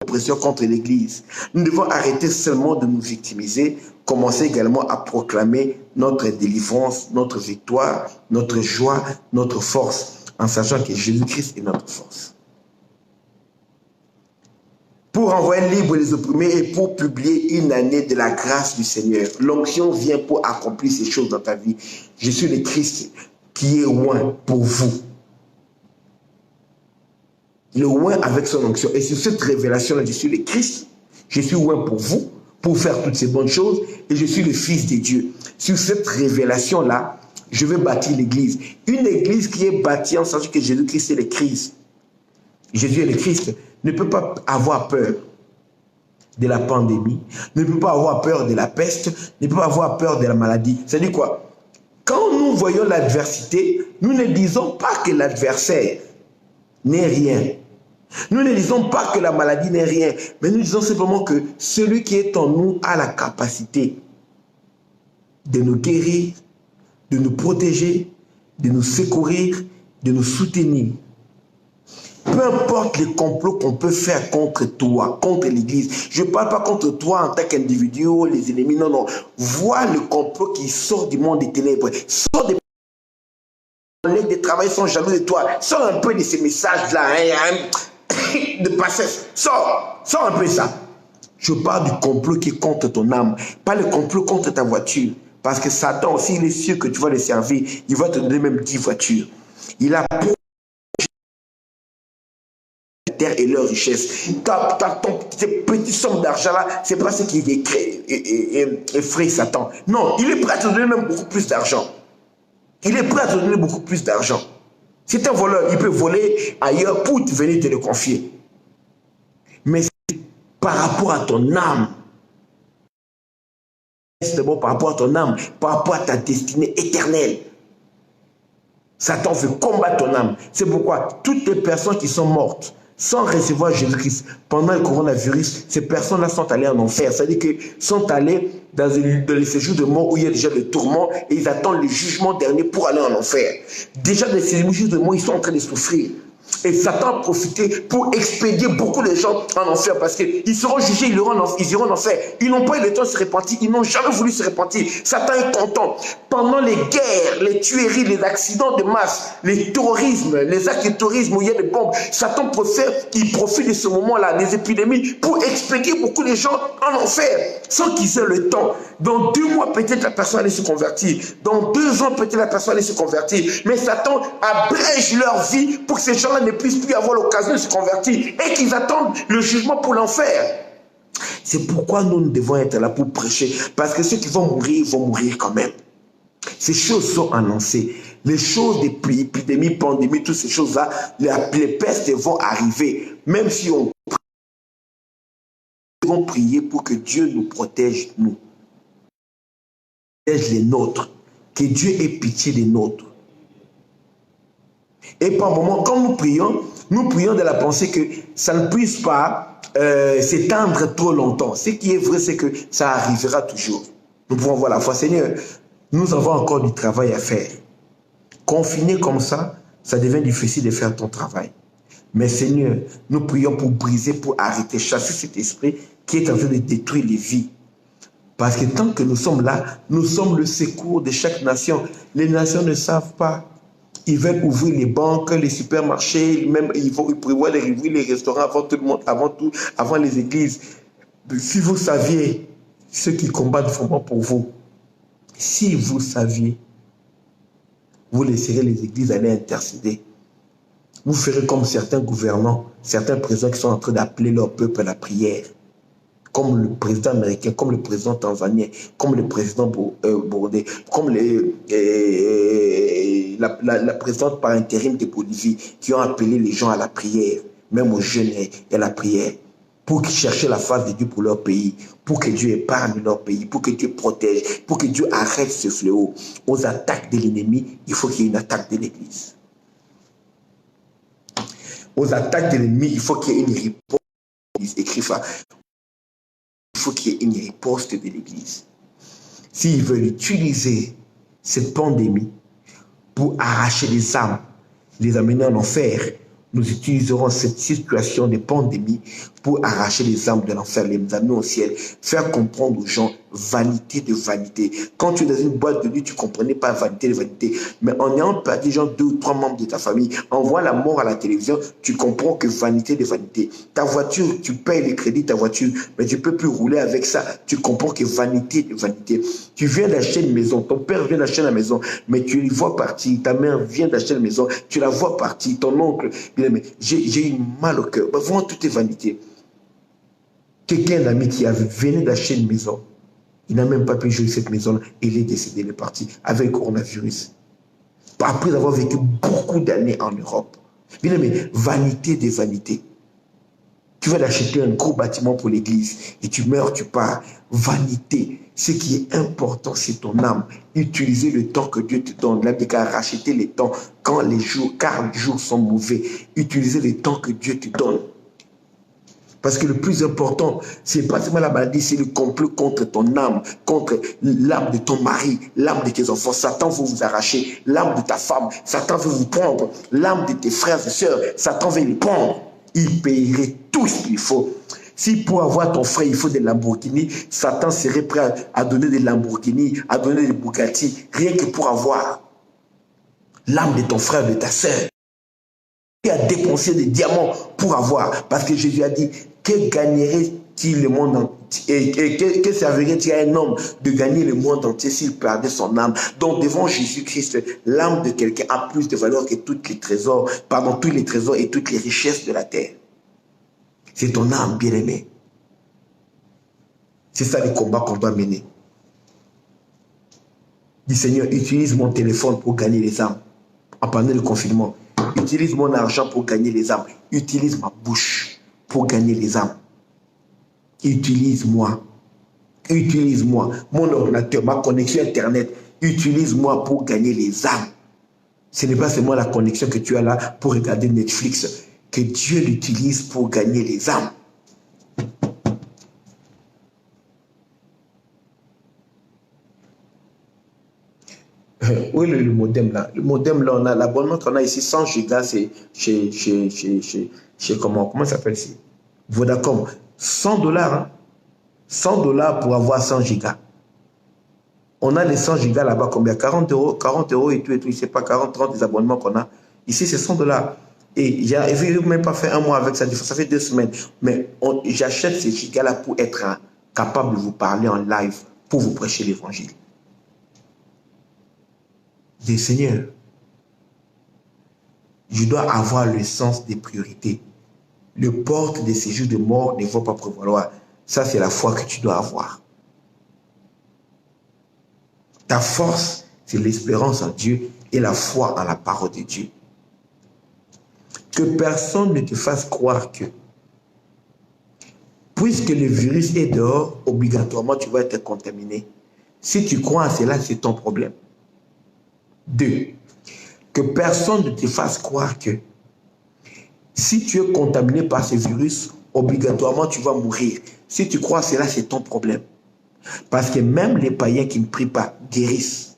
l'oppression contre l'Église, nous devons arrêter seulement de nous victimiser, commencer également à proclamer notre délivrance, notre victoire, notre joie, notre force, en sachant que Jésus-Christ est notre force. Pour envoyer libre les opprimés et pour publier une année de la grâce du Seigneur. L'onction vient pour accomplir ces choses dans ta vie. Je suis le Christ qui est oint pour vous. Le oint avec son onction. Et sur cette révélation-là, je suis le Christ, je suis oint pour vous, pour faire toutes ces bonnes choses, et je suis le Fils de Dieu. Sur cette révélation-là, je vais bâtir l'Église. Une Église qui est bâtie en sachant que Jésus-Christ est le Christ. Jésus est le Christ, ne peut pas avoir peur de la pandémie, ne peut pas avoir peur de la peste, ne peut pas avoir peur de la maladie. C'est-à-dire quoi? Quand nous voyons l'adversité, nous ne disons pas que l'adversaire n'est rien. Nous ne disons pas que la maladie n'est rien, mais nous disons simplement que celui qui est en nous a la capacité de nous guérir, de nous protéger, de nous secourir, de nous soutenir. Peu importe les complots qu'on peut faire contre toi, contre l'Église. Je ne parle pas contre toi en tant qu'individu, les ennemis, non, non. Vois le complot qui sort du monde des ténèbres, sort des collègues de travail sont jaloux de toi. Sors un peu de ces messages-là, de passesse. Sors un peu ça. Je parle du complot qui est contre ton âme, pas le complot contre ta voiture. Parce que Satan aussi, il est sûr que tu vas le servir. Il va te donner même 10 voitures. Il a pour terre et leur richesse. Tes petites sommes d'argent là, c'est pas ce qui effraie Satan. Non, il est prêt à te donner même beaucoup plus d'argent. Il est prêt à te donner beaucoup plus d'argent. C'est un voleur, il peut voler ailleurs pour venir te le confier. Mais par rapport à ton âme, c'est d'abord par rapport à ton âme, par rapport à ta destinée éternelle. Satan veut combattre ton âme. C'est pourquoi toutes les personnes qui sont mortes sans recevoir Jésus-Christ pendant le coronavirus, ces personnes-là sont allées en enfer. C'est-à-dire qu'ils sont allés dans les séjours de mort où il y a déjà le tourment et ils attendent le jugement dernier pour aller en enfer. Déjà dans les séjours de mort, ils sont en train de souffrir. Et Satan a profité pour expédier beaucoup de gens en enfer parce qu'ils seront jugés, ils iront en enfer. Ils n'ont pas eu le temps de se repentir, ils n'ont jamais voulu se repentir. Satan est content. Pendant les guerres, les tueries, les accidents de masse, les terrorismes, les actes de terrorisme où il y a des bombes, Satan il profite de ce moment-là, des épidémies, pour expédier beaucoup de gens en enfer sans qu'ils aient le temps. Dans 2 mois, peut-être la personne allait se convertir. Dans 2 ans, peut-être la personne allait se convertir. Mais Satan abrège leur vie pour que ces gens-là ne puissent plus avoir l'occasion de se convertir et qu'ils attendent le jugement pour l'enfer. C'est pourquoi nous devons être là pour prêcher. Parce que ceux qui vont mourir quand même. Ces choses sont annoncées. Les choses des épidémies, pandémies, toutes ces choses-là, les pestes vont arriver. Même si on prie, nous devons prier pour que Dieu nous protège, nous. Protège les nôtres. Que Dieu ait pitié des nôtres. Et par moment, quand nous prions de la pensée que ça ne puisse pas s'étendre trop longtemps. Ce qui est vrai, c'est que ça arrivera toujours. Nous pouvons voir la foi. Seigneur, nous avons encore du travail à faire. Confiné comme ça devient difficile de faire ton travail. Mais Seigneur, nous prions pour briser, pour arrêter, chasser cet esprit qui est en train de détruire les vies. Parce que tant que nous sommes là, nous sommes le secours de chaque nation. Les nations ne savent pas. Ils veulent ouvrir les banques, les supermarchés, même ils prévoient d'ouvrir les restaurants avant tout le monde, avant les églises. Si vous saviez ceux qui combattent vraiment pour vous, si vous saviez vous laisserez les églises aller intercéder. Vous ferez comme certains gouvernants, certains présidents qui sont en train d'appeler leur peuple à la prière. Comme le président américain, comme le président tanzanien, comme le président burundais, comme la présidente par intérim de Bolivie, qui ont appelé les gens à la prière, même aux jeunes et à la prière, pour qu'ils cherchent la face de Dieu pour leur pays, pour que Dieu épargne leur pays, pour que Dieu protège, pour que Dieu arrête ce fléau. Aux attaques de l'ennemi, il faut qu'il y ait une attaque de l'Église. Aux attaques de l'ennemi, il faut qu'il y ait une riposte. Écrit ça. Il faut qu'il y ait une riposte de l'Église. S'ils veulent utiliser cette pandémie pour arracher les âmes, les amener en enfer, nous utiliserons cette situation de pandémie pour arracher les âmes de l'enfer, les amener au ciel, faire comprendre aux gens vanité de vanité. Quand tu es dans une boîte de nuit, tu ne comprenais pas vanité de vanité. Mais en ayant perdu 2 ou 3 membres de ta famille, en voyant la mort à la télévision, tu comprends que vanité de vanité. Ta voiture, tu payes les crédits de ta voiture, mais tu ne peux plus rouler avec ça. Tu comprends que vanité de vanité. Tu viens d'acheter une maison, ton père vient d'acheter la maison, mais tu le vois partir. Ta mère vient d'acheter une maison, tu la vois partir. Ton oncle, j'ai eu mal au cœur. Ben, vraiment, tout est vanité. Quelqu'un d'ami qui venait d'acheter une maison, il n'a même pas pu jouer cette maison, il est décédé, il est parti avec le coronavirus. Après avoir vécu beaucoup d'années en Europe. Bien aimé, vanité des vanités. Tu vas acheter un gros bâtiment pour l'église et tu meurs, tu pars. Vanité. Ce qui est important, c'est ton âme. Utiliser le temps que Dieu te donne. Là, il a racheté les temps car les jours sont mauvais. Utiliser le temps que Dieu te donne. Parce que le plus important, c'est pas seulement la maladie, c'est le complot contre ton âme, contre l'âme de ton mari, l'âme de tes enfants. Satan veut vous arracher, l'âme de ta femme, Satan veut vous prendre, l'âme de tes frères et sœurs, Satan veut les prendre. Il payerait tout ce qu'il faut. Si pour avoir ton frère, il faut des Lamborghini, Satan serait prêt à donner des Lamborghini, à donner des Bugatti, rien que pour avoir l'âme de ton frère, de ta sœur. Et à dépenser des diamants pour avoir. Parce que Jésus a dit, que gagnerait-il le monde entier? Et que servirait-il à un homme de gagner le monde entier s'il perdait son âme? Donc devant Jésus-Christ, l'âme de quelqu'un a plus de valeur que tous les trésors et toutes les richesses de la terre. C'est ton âme, bien-aimé. C'est ça le combat qu'on doit mener. Dis Seigneur, utilise mon téléphone pour gagner les âmes. Pendant le confinement. Utilise mon argent pour gagner les âmes. Utilise ma bouche pour gagner les âmes. Utilise-moi. Utilise-moi. Mon ordinateur, ma connexion Internet. Utilise-moi pour gagner les âmes. Ce n'est pas seulement la connexion que tu as là pour regarder Netflix. Que Dieu l'utilise pour gagner les âmes. Oui, le modem là. Le modem là, on a l'abonnement qu'on a ici, 100 gigas, c'est chez comment ça s'appelle ici? Vodacom. 100 $, hein? 100 $ pour avoir 100 gigas. On a les 100 gigas là-bas, combien? 40 €, 40 € et tout, je ne sais pas, 40, 30 des abonnements qu'on a. Ici, c'est 100 $. Et je n'ai même pas fait un mois avec ça, ça fait 2 semaines. Mais j'achète ces gigas-là pour être capable de vous parler en live, pour vous prêcher l'évangile. Dis Seigneur, je dois avoir le sens des priorités. Le porte des séjours de mort ne va pas prévaloir. Ça, c'est la foi que tu dois avoir. Ta force, c'est l'espérance en Dieu et la foi en la parole de Dieu. Que personne ne te fasse croire que, puisque le virus est dehors, obligatoirement, tu vas être contaminé. Si tu crois à cela, c'est ton problème. 2. Que personne ne te fasse croire que si tu es contaminé par ce virus, obligatoirement tu vas mourir. Si tu crois à cela, c'est ton problème. Parce que même les païens qui ne prient pas guérissent.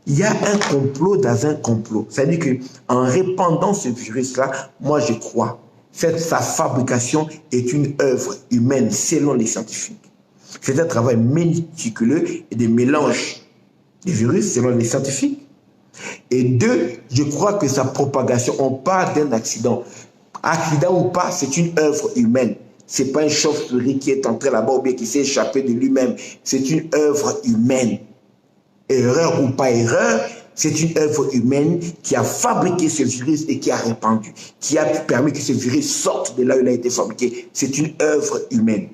Il y a un complot dans un complot. C'est-à-dire qu'en répandant ce virus-là, moi je crois, sa fabrication est une œuvre humaine selon les scientifiques. C'est un travail méticuleux et des mélanges des virus selon les scientifiques. Et 2, je crois que sa propagation, on parle d'un accident. Accident ou pas, c'est une œuvre humaine. Ce n'est pas une chauve-souris qui est entrée là-bas ou bien qui s'est échappé de lui-même. C'est une œuvre humaine. Erreur ou pas erreur, C'est une œuvre humaine qui a fabriqué ce virus et qui a répandu, qui a permis que ce virus sorte de là où il a été fabriqué. C'est une œuvre humaine.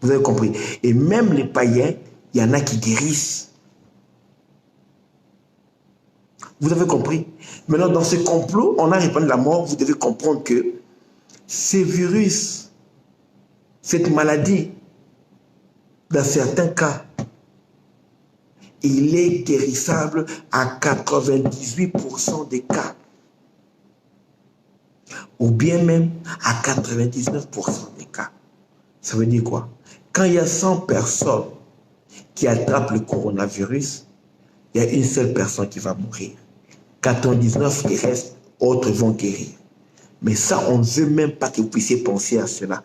Vous avez compris? Et même les païens, il y en a qui guérissent. Vous avez compris? Maintenant, dans ce complot, on a répandu la mort. Vous devez comprendre que ces virus, cette maladie, dans certains cas, il est guérissable à 98% des cas. Ou bien même à 99% des cas. Ça veut dire quoi? Quand il y a 100 personnes qui attrapent le coronavirus, il y a une seule personne qui va mourir. 99 qui restent, autres vont guérir. Mais ça, on ne veut même pas que vous puissiez penser à cela.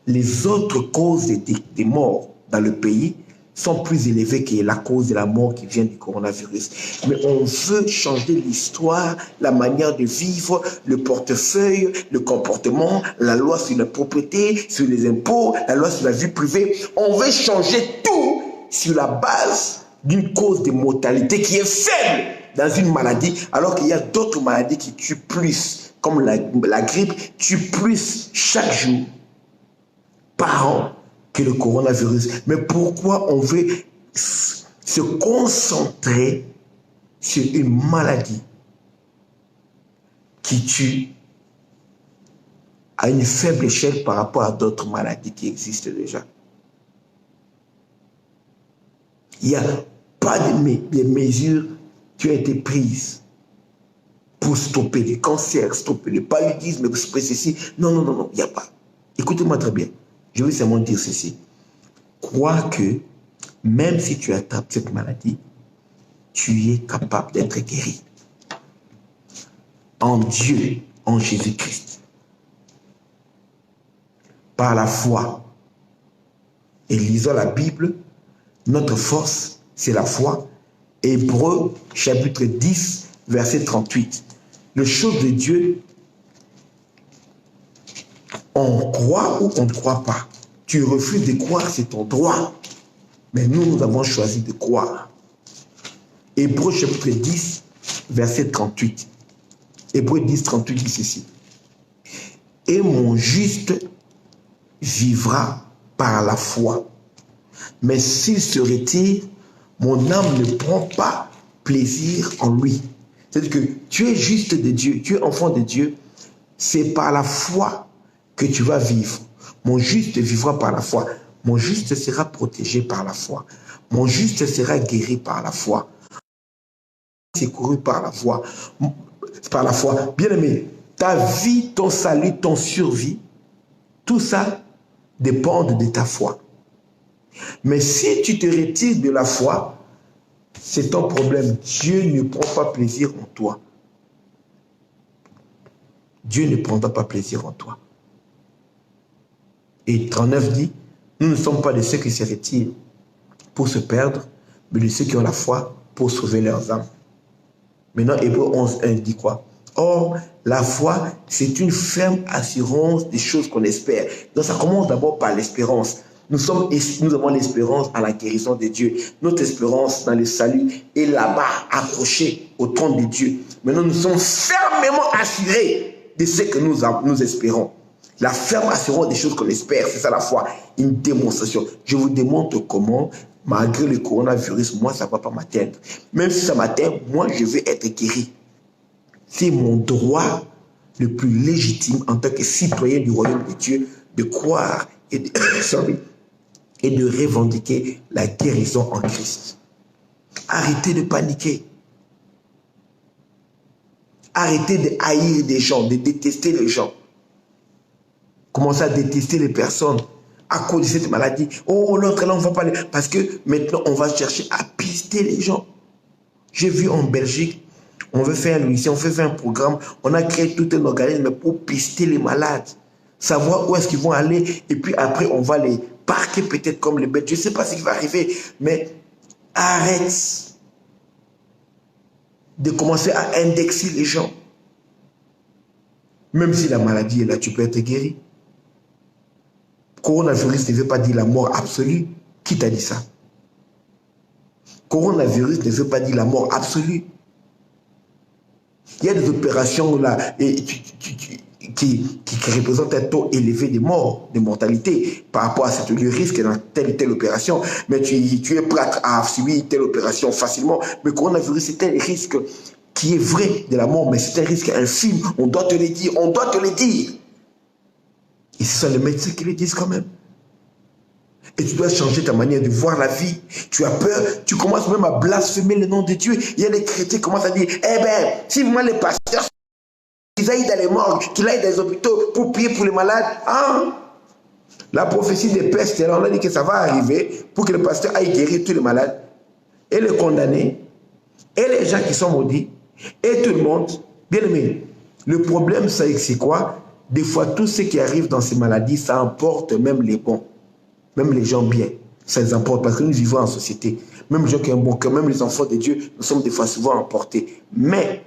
Les autres causes des morts dans le pays sont plus élevées que la cause de la mort qui vient du coronavirus. Mais on veut changer l'histoire, la manière de vivre, le portefeuille, le comportement, la loi sur la propriété, sur les impôts, la loi sur la vie privée. On veut changer tout sur la base d'une cause de mortalité qui est faible dans une maladie, alors qu'il y a d'autres maladies qui tuent plus, comme la grippe tue plus chaque jour, par an, que le coronavirus. Mais pourquoi on veut se concentrer sur une maladie qui tue à une faible échelle par rapport à d'autres maladies qui existent déjà? Il n'y a pas de mesures qui ont été prises pour stopper les cancers, stopper le paludisme, stopper ceci. Non, non, non, non, il n'y a pas. Écoutez-moi très bien. Je veux seulement dire ceci. Crois que même si tu attrapes cette maladie, tu es capable d'être guéri. En Dieu, en Jésus-Christ. Par la foi. Et lisons la Bible, notre force, c'est la foi. Hébreux, chapitre 10, verset 38. Les choses de Dieu, on croit ou on ne croit pas. Tu refuses de croire, c'est ton droit. Mais nous avons choisi de croire. Hébreux, chapitre 10, verset 38. Hébreux 10, 38 dit ceci. Et mon juste vivra par la foi. Mais s'il se retire, mon âme ne prend pas plaisir en lui. C'est-à-dire que tu es juste de Dieu, tu es enfant de Dieu. C'est par la foi que tu vas vivre. Mon juste vivra par la foi. Mon juste sera protégé par la foi. Mon juste sera guéri par la foi. Secouru par la foi. Par la foi. Bien-aimé, ta vie, ton salut, ton survie, tout ça dépend de ta foi. Mais si tu te retires de la foi, c'est ton problème. Dieu ne prend pas plaisir en toi. Dieu ne prendra pas plaisir en toi. Et 39 dit, nous ne sommes pas de ceux qui se retirent pour se perdre, mais de ceux qui ont la foi pour sauver leurs âmes. Maintenant, Hébreux 11:1 dit quoi? Or, la foi, c'est une ferme assurance des choses qu'on espère. Donc, ça commence d'abord par l'espérance. Nous avons l'espérance à la guérison de Dieu. Notre espérance dans le salut est là-bas, accrochée au trône de Dieu. Maintenant, nous sommes fermement assurés de ce que nous espérons. La ferme assurance des choses qu'on espère, c'est ça la foi, une démonstration. Je vous démontre comment, malgré le coronavirus, moi, ça ne va pas m'atteindre. Même si ça m'atteint, moi, je vais être guéri. C'est mon droit le plus légitime en tant que citoyen du royaume de Dieu de croire et de revendiquer la guérison en Christ. Arrêtez de paniquer. Arrêtez de haïr des gens, de détester les gens. Commencez à détester les personnes à cause de cette maladie. Oh, l'autre là, on ne va pas aller. Parce que maintenant, on va chercher à pister les gens. J'ai vu en Belgique, on veut faire un lycée, on veut faire un programme. On a créé tout un organisme pour pister les malades. Savoir où est-ce qu'ils vont aller. Et puis après, on va les parquer peut-être comme les bêtes. Je ne sais pas ce qui va arriver. Mais arrête de commencer à indexer les gens. Même si la maladie est là, tu peux être guéri. Coronavirus ne veut pas dire la mort absolue. Qui t'a dit ça? Coronavirus ne veut pas dire la mort absolue. Il y a des opérations là qui représentent un taux élevé de morts, de mortalité par rapport à le risque dans telle ou telle opération. Mais tu es prêt à subir telle opération facilement. Mais le coronavirus, c'est un risque qui est vrai de la mort, mais c'est un risque infime. On doit te le dire, on doit te le dire. Et ce sont les médecins qui le disent quand même. Et tu dois changer ta manière de voir la vie. Tu as peur, tu commences même à blasphémer le nom de Dieu. Il y a des chrétiens qui commencent à dire, eh bien, si moi les pasteurs, qu'ils aillent dans les morgues, qu'ils aillent dans les hôpitaux pour prier pour les malades, hein? La prophétie des pestes, on a dit que ça va arriver pour que le pasteur aille guérir tous les malades et les condamnés et les gens qui sont maudits et tout le monde. Bien aimé, le problème c'est quoi? Des fois, tout ce qui arrive dans ces maladies, ça emporte même les bons. Même les gens bien, ça les emporte parce que nous vivons en société. Même les gens qui ont un bon cœur, même les enfants de Dieu, nous sommes des fois souvent emportés. Mais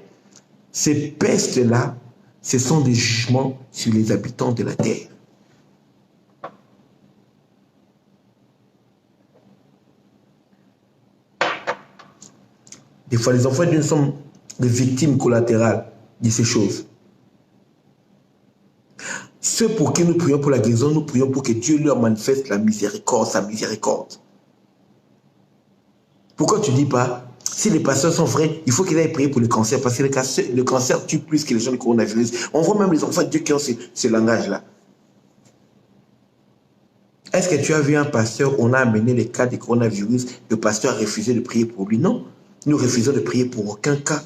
ces pestes-là, ce sont des jugements sur les habitants de la terre. Des fois, les enfants de Dieu sont des victimes collatérales de ces choses. Ceux pour qui nous prions pour la guérison, nous prions pour que Dieu leur manifeste la miséricorde, sa miséricorde. Pourquoi tu ne dis pas, si les pasteurs sont vrais, il faut qu'ils aillent prier pour le cancer, parce que le cancer tue plus que les gens du coronavirus. On voit même les enfants de Dieu qui ont ce langage-là. Est-ce que tu as vu un pasteur, on a amené les cas de coronavirus, le pasteur a refusé de prier pour lui? Non, nous refusons de prier pour aucun cas.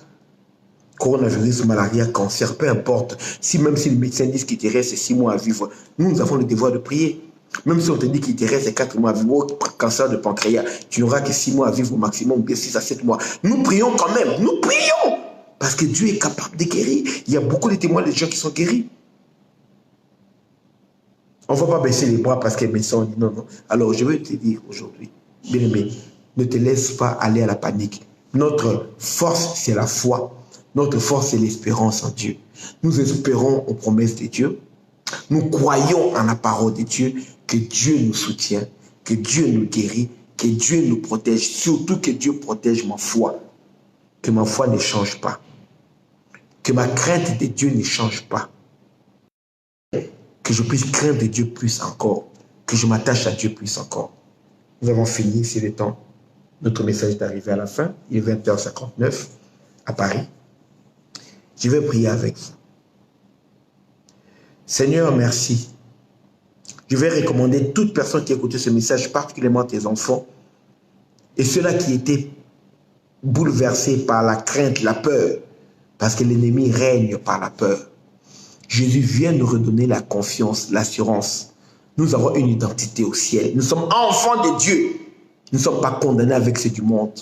Coronavirus, malaria, cancer, peu importe. Même si les médecins disent qu'il te reste 6 mois à vivre, nous avons le devoir de prier. Même si on te dit qu'il te reste 4 mois à vivre, cancer de pancréas, tu n'auras que 6 mois à vivre au maximum, bien 6 à 7 mois. Nous prions quand même, nous prions. Parce que Dieu est capable de guérir. Il y a beaucoup de témoins de gens qui sont guéris. On ne va pas baisser les bras parce que les médecins ont dit non, non. Alors je veux te dire aujourd'hui, bien aimé, ne te laisse pas aller à la panique. Notre force, c'est la foi. Notre force, c'est l'espérance en Dieu. Nous espérons aux promesses de Dieu. Nous croyons en la parole de Dieu, que Dieu nous soutient, que Dieu nous guérit, que Dieu nous protège, surtout que Dieu protège ma foi. Que ma foi ne change pas. Que ma crainte de Dieu ne change pas. Que je puisse craindre Dieu plus encore. Que je m'attache à Dieu plus encore. Nous avons fini, c'est le temps. Notre message est arrivé à la fin. Il est 20h59 à Paris. Je vais prier avec vous. Seigneur, merci. Je vais recommander toute personne qui a écouté ce message, particulièrement tes enfants, et ceux-là qui étaient bouleversés par la crainte, la peur, parce que l'ennemi règne par la peur. Jésus vient nous redonner la confiance, l'assurance. Nous avons une identité au ciel. Nous sommes enfants de Dieu. Nous ne sommes pas condamnés avec ceux du monde.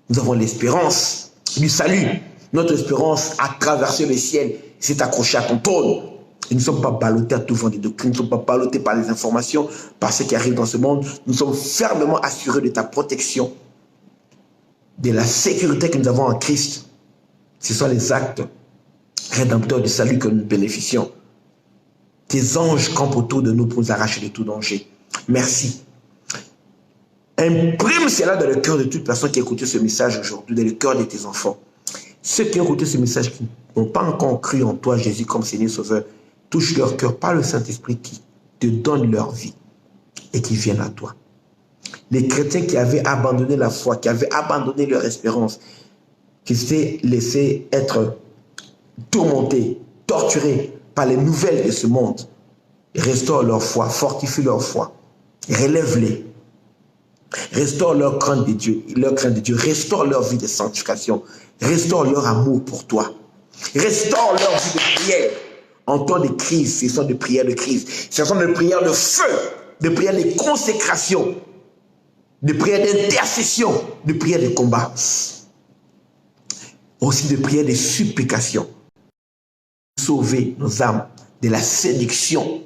Nous avons l'espérance du salut. Notre espérance a traversé le ciel, s'est accrochée à ton trône. Et nous ne sommes pas ballottés à tout vent de doctrine, nous ne sommes pas ballottés par les informations, par ce qui arrive dans ce monde. Nous sommes fermement assurés de ta protection, de la sécurité que nous avons en Christ. Ce sont les actes rédempteurs du salut que nous bénéficions. Tes anges campent autour de nous pour nous arracher de tout danger. Merci. Imprime cela dans le cœur de toute personne qui a écouté ce message aujourd'hui, dans le cœur de tes enfants. Ceux qui ont écouté ce message, qui n'ont pas encore cru en toi, Jésus, comme Seigneur Sauveur, touche leur cœur par le Saint-Esprit qui te donne leur vie et qui viennent à toi. Les chrétiens qui avaient abandonné la foi, qui avaient abandonné leur espérance, qui s'étaient laissés être tourmentés, torturés par les nouvelles de ce monde, restaure leur foi, fortifie leur foi, relève-les, restaure leur crainte de Dieu, restaure leur vie de sanctification, restaure leur amour pour toi, restaure leur vie de prière. En temps de crise, ce sont des prières de crise, ce sont des prières de feu, des prières de consécration, des prières d'intercession, des prières de combat, aussi des prières de supplication. Sauver nos âmes de la séduction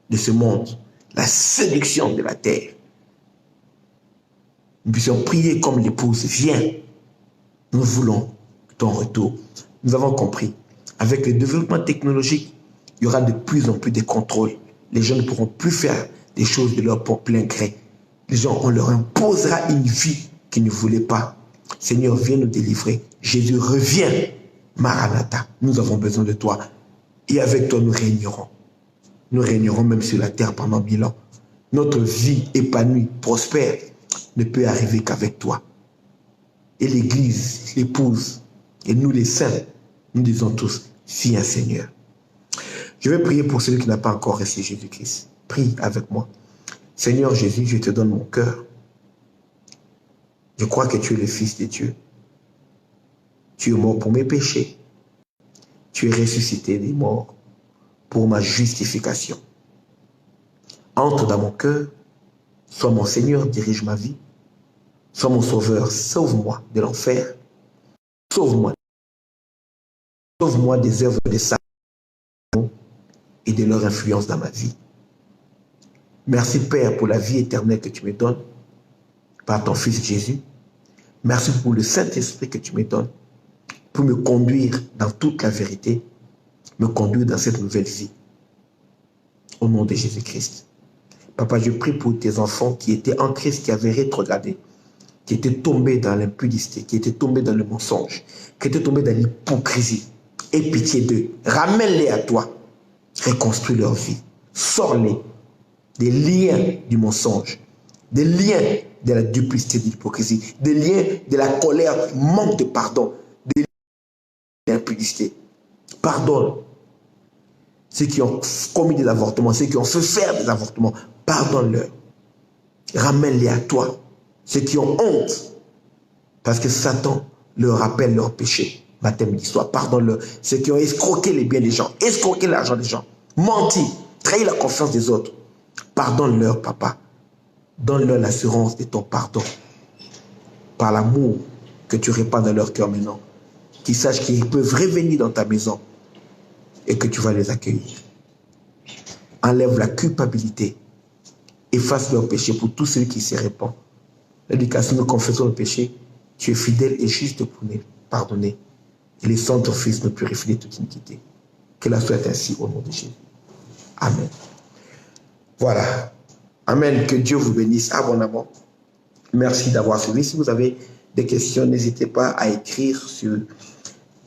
de ce monde, la séduction de la terre. Nous puissions prier comme l'épouse, viens, nous voulons ton retour. Nous avons compris, avec le développement technologique, il y aura de plus en plus de contrôles. Les gens ne pourront plus faire des choses de leur plein gré. Les gens, on leur imposera une vie qui ne voulaient pas. Seigneur, viens nous délivrer. Jésus, reviens. Maranatha, nous avons besoin de toi. Et avec toi, nous régnerons. Nous régnerons même sur la terre pendant 1000 ans. Notre vie épanouie, prospère, ne peut arriver qu'avec toi. Et l'Église, l'épouse, et nous les saints, nous disons tous, viens Seigneur. Je vais prier pour celui qui n'a pas encore reçu Jésus-Christ. Prie avec moi. Seigneur Jésus, je te donne mon cœur. Je crois que tu es le Fils de Dieu. Tu es mort pour mes péchés. Tu es ressuscité des morts pour ma justification. Entre dans mon cœur. Sois mon Seigneur, dirige ma vie. Sois mon Sauveur, sauve-moi de l'enfer. Sauve-moi. Sauve-moi des œuvres de Satan et de leur influence dans ma vie. Merci Père pour la vie éternelle que tu me donnes par ton Fils Jésus. Merci pour le Saint-Esprit que tu me donnes pour me conduire dans toute la vérité, me conduire dans cette nouvelle vie. Au nom de Jésus-Christ. Papa, je prie pour tes enfants qui étaient en Christ, qui avaient rétrogradé, qui étaient tombés dans l'impudicité, qui étaient tombés dans le mensonge, qui étaient tombés dans l'hypocrisie. Aie pitié d'eux. Ramène-les à toi. Reconstruis leur vie. Sors-les des liens du mensonge, des liens de la duplicité, de l'hypocrisie, des liens de la colère, manque de pardon, des liens de l'impudicité. Pardonne ceux qui ont commis des avortements, ceux qui ont fait faire des avortements. Pardonne-leur. Ramène-les à toi. Ceux qui ont honte, parce que Satan leur rappelle leurs péchés. Baptême d'histoire. Pardonne-leur. Ceux qui ont escroqué les biens des gens, escroqué l'argent des gens, menti, trahi la confiance des autres. Pardonne-leur, papa. Donne-leur l'assurance de ton pardon. Par l'amour que tu répands dans leur cœur maintenant. Qu'ils sachent qu'ils peuvent revenir dans ta maison et que tu vas les accueillir. Enlève la culpabilité. Efface leurs péchés pour tous ceux qui se répandent. L'éducation, nous confessons le péché. Tu es fidèle et juste pour nous pardonner. Et les sangs de ton Fils nous purifient de toute iniquité. Que la soit ainsi au nom de Jésus. Amen. Voilà. Amen. Que Dieu vous bénisse abondamment. Merci d'avoir suivi. Si vous avez des questions, n'hésitez pas à écrire sur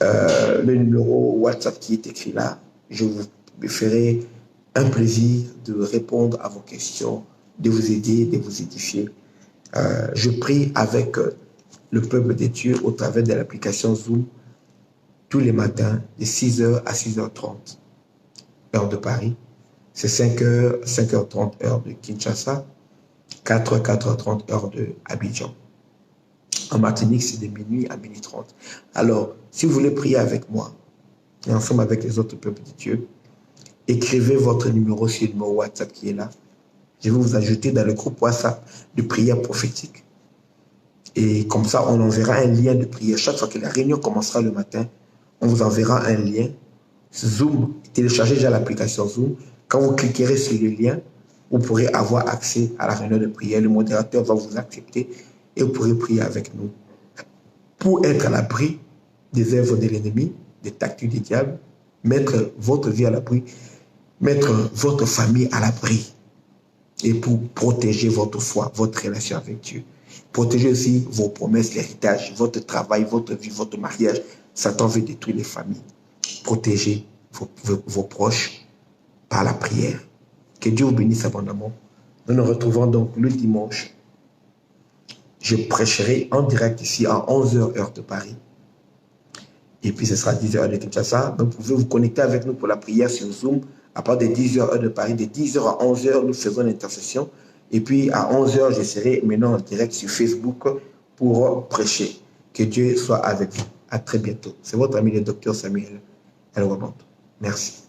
le numéro WhatsApp qui est écrit là. Je vous ferai un plaisir de répondre à vos questions, de vous aider, de vous édifier. Je prie avec le peuple de Dieu au travers de l'application Zoom tous les matins de 6h à 6h30, heure de Paris. C'est 5h, 5h30, heure de Kinshasa, 4h, 4h30, heure de Abidjan. En Martinique, c'est de minuit à minuit 30. Alors, si vous voulez prier avec moi, et ensemble avec les autres peuples de Dieu, écrivez votre numéro sur le numéro WhatsApp qui est là. Je vais vous ajouter dans le groupe WhatsApp de prière prophétique. Et comme ça, on enverra un lien de prière. Chaque fois que la réunion commencera le matin, on vous enverra un lien. Zoom, téléchargez déjà l'application Zoom. Quand vous cliquerez sur le lien, vous pourrez avoir accès à la réunion de prière. Le modérateur va vous accepter et vous pourrez prier avec nous pour être à l'abri des œuvres de l'ennemi, des tactiques du diable, mettre votre vie à l'abri, mettre votre famille à l'abri et pour protéger votre foi, votre relation avec Dieu. Protéger aussi vos promesses, l'héritage, votre travail, votre vie, votre mariage. Satan veut détruire les familles. Protégez vos proches par la prière. Que Dieu vous bénisse abondamment. Nous nous retrouvons donc le dimanche. Je prêcherai en direct ici à 11h heure de Paris. Et puis ce sera 10h heure de Kinshasa. Donc vous pouvez vous connecter avec nous pour la prière sur Zoom. À partir de 10h heure de Paris, de 10h à 11h, nous faisons l'intercession. Et puis à 11h, je serai maintenant en direct sur Facebook pour prêcher. Que Dieu soit avec vous. À très bientôt. C'est votre ami le docteur Samuel Elwaband. Merci.